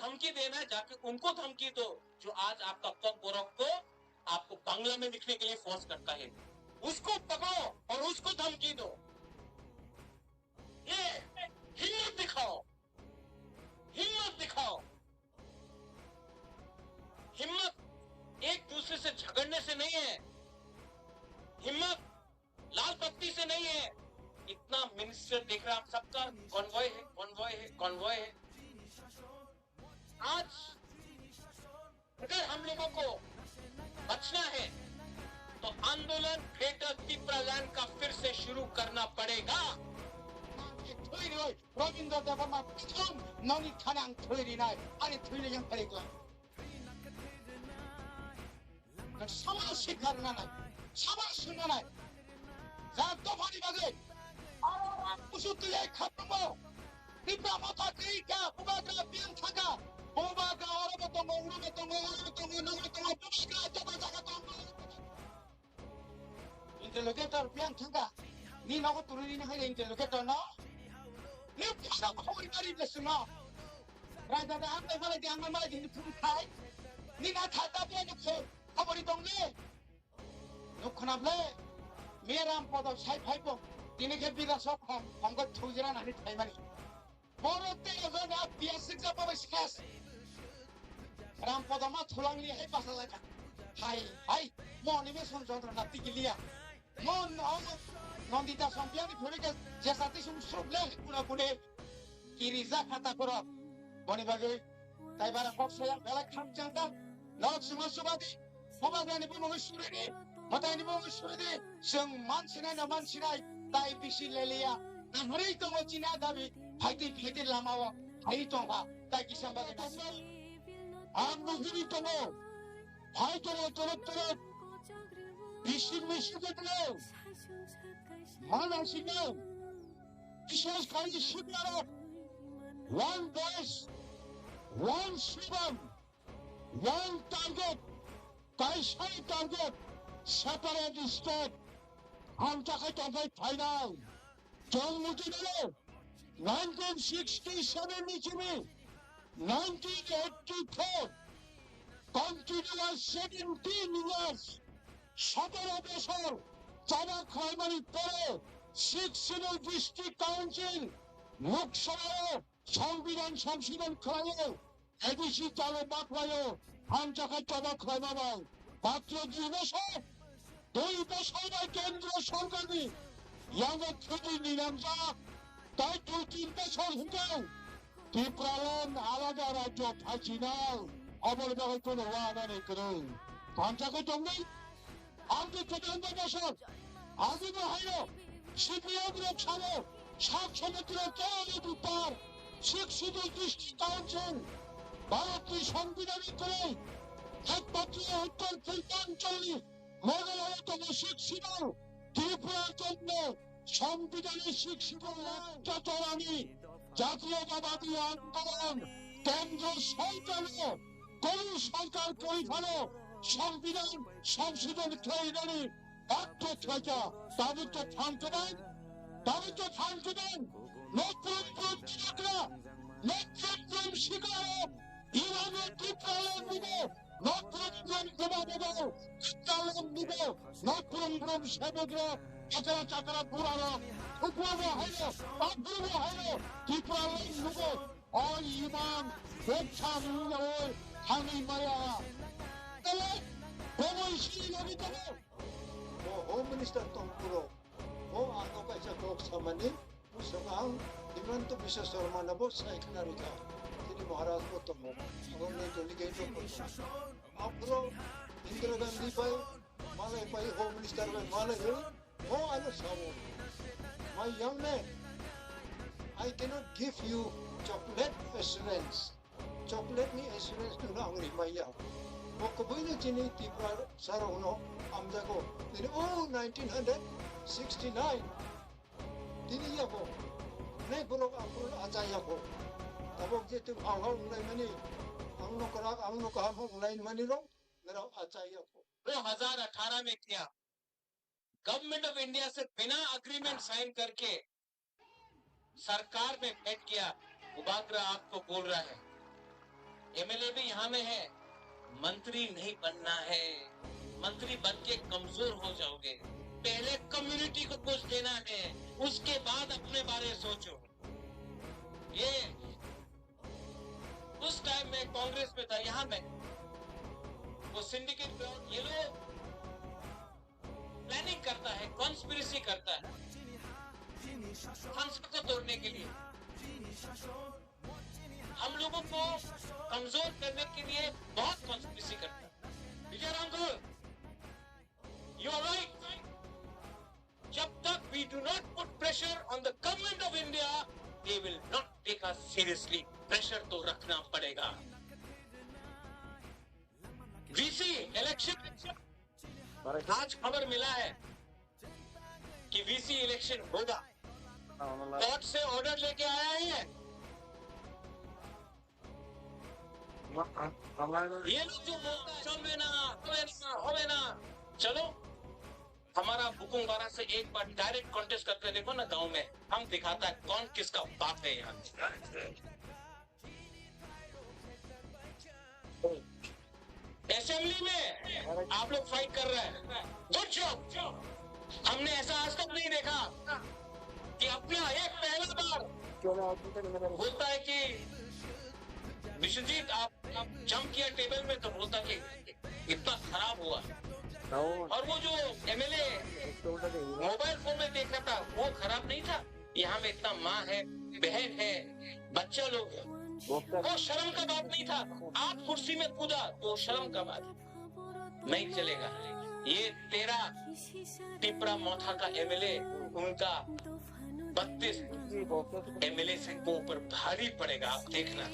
धमकी देना है, जाके उनको धमकी दो जो आज आपका पग गोरख को आपको बांग्ला में लिखने के लिए फोर्स करता है। उसको पकड़ो और उसको धमकी दो। ये हिम्मत दिखाओ, हिम्मत दिखाओ। हिम्मत एक दूसरे से झगड़ने से नहीं है, हिम्मत लाल बत्ती से नहीं है। इतना मिनिस्टर देख रहा, आप सबका कॉन्वॉय है, कॉन्वॉय है, कॉन्वॉय है। आज अगर हम लोगों को बचना है तो आंदोलन ग्रेटर त्रिपुरालैंड का फिर से शुरू करना पड़ेगा। रविंद्र देवमा प्रथम नौनी थानांग थोरिनाय आरो थोरिनाय फरेगला समाज सिखारनाय समाज सुनाय जा दफानि बागै उसुतले खातमो त्रिपुरा माता कैका उबाग्रा बियान थाका उबाग्रा अरबतंग उरुबतंग उरुबतंग नगरतंग बुसगा जागा जागा तंग interlocutor biang thanga ni nago turuni na hai interlocutor no ni pisa khori mari lesno raja da am mala di am mala di phu khai ni na thata pe ni kho khobori dongle no khonable meram podo sai phai po tini ke bira sok honggo thujira na ni thai mani borote na biasik ja pa skas ram podo ma thulangli hai pasala ka hai hai moni me sonjondra na tikilia mon nondita sompiani phurike jesati sum soble pura pune kiriza khata koro boni bage tai bara kopsaya bela khamjanga nok suma subadi hobagani bumo sureni matani bumo sureni sung mansina na mansina tai bisi lelia amrei to china dabi haiti lamawa hai to ba tai kisamba ga amno hiri to hai to Mission getting Manasino Isha's kind of ship one voice, one Shivam, one target, Kaishai target, separate the state, Antakat of the final. John Mutino, 1967 Michimi, 1984, continuous 17 years. 17 বছর চাঁদা খয়মারির পরে সিক্সিবল district council লোকসভায় সংবিধান সংশোধন করায় ADC চালে বাকলায় আঞ্চাকার চাঁদা খয়মারায় মাত্র 2 বছর কেন্দ্র সরকারি ইয়াঙ্গের ছুটি নিলামজা তাই 2-3 বছর হতেও ত্রিপুরাল্যান্ড আলাদা রাজ্য থাকি না অবৈধ কোনো ওয়াদা নেই করুন আঞ্চাকার টঙ্গি আগে প্রচন্ড বছর আগে হইল সিপিএমের ছাড়ো সাত সমুদ্র কেরানির উত্তর শিক্ষিত দৃষ্টি কাউন্সিল ভারতীয় সংবিধানের করে একমাত্র উত্তর পূর্বাঞ্চলে মেঘালয়তম শিক্ষিত ত্রিপুরার জন্য সংবিধানের শিক্ষিত চট্টগ্রামী জাতীয়তাবাদী আন্দোলন কেন্দ্র সরকারও কোন সরকার করে ফেলো সংবিধান সংশোধন তৈরি অর্থ থেকে দাবিত্ব থামতে দেন নতুন প্রতিযোগিতা নেতৃত্ব শিকার ইরানের ত্রিপুরালয় নিবে নতুন প্রভা দেব নিব নতুন সেবক চাকরা চাকরা পুরানো উপরব হইল অগ্রব হইল ত্রিপুরালয় নিব অল ইমান বেচ্ছা নিয়ে হানি মায়া Home Minister Tongpuro, ano ka sa talk sa mani, musamang iman to bisa sorma na bo sa ikanarika. Tini Maharaj ko to mo, ang nito ligay to po. Apro, Indira Gandhi pa, malay pa Home Minister pa, malay yun, ano sa mo. My young man, I cannot give you chocolate assurance. Chocolate ni assurance to na ang rimaya. Makabuhin chini Tripura Sarono Amdago. Then 1969. Dini yako. Nay bulok apul atayako. Tabok jetu anghong nay mani. Angno karak angno kahamong nay mani ro. Mera atayako. 2018 में किया government of India से बिना agreement sign करके सरकार में बैठ गया। उबाग्रा आपको बोल रहा है एमएलए भी यहाँ में है, मंत्री नहीं बनना है। मंत्री बन के कमजोर हो जाओगे। पहले कम्युनिटी को कुछ देना है, उसके बाद अपने बारे सोचो। ये उस टाइम में कांग्रेस में था, यहाँ में वो सिंडिकेट, ये लोग प्लानिंग करता है, कॉन्स्पिरेसी करता है संसद को तोड़ने के लिए, हम लोगों को कमजोर करने के लिए बहुत कॉन्स्पिरेसी करता है। Vijay Ramgul, you are right. जब तक we do not put pressure on the government of India, they will not take us seriously. Pressure तो रखना पड़ेगा। वीसी इलेक्शन, आज खबर मिला है कि वीसी इलेक्शन होगा। कोर्ट से ऑर्डर लेके आया है। ये लोग जो बोलते हैं होवे ना, चलो हमारा बुकुंगवारा से एक बार डायरेक्ट कॉन्टेस्ट करके देखो ना गांव में, हम दिखाता है कौन किसका बाप है यहाँ। असेंबली में आप लोग फाइट कर रहे हैं, गुड जॉब। हमने ऐसा आज तक नहीं देखा कि अपना एक पहला बार बोलता है कि विश्वजीत आप जंप किया टेबल में, तो बोलता कि इतना खराब हुआ। और वो जो एमएलए मोबाइल फोन में देख रहा था वो खराब नहीं था। यहाँ में इतना माँ है, बहन है, बच्चा लोग है, वो शर्म का बात नहीं था। आप कुर्सी में कूदा तो शर्म का बात नहीं चलेगा। ये तेरा टिपरा मोथा का एमएलए, उनका 32 एमएलए से ऊपर भारी पड़ेगा, आप देखना।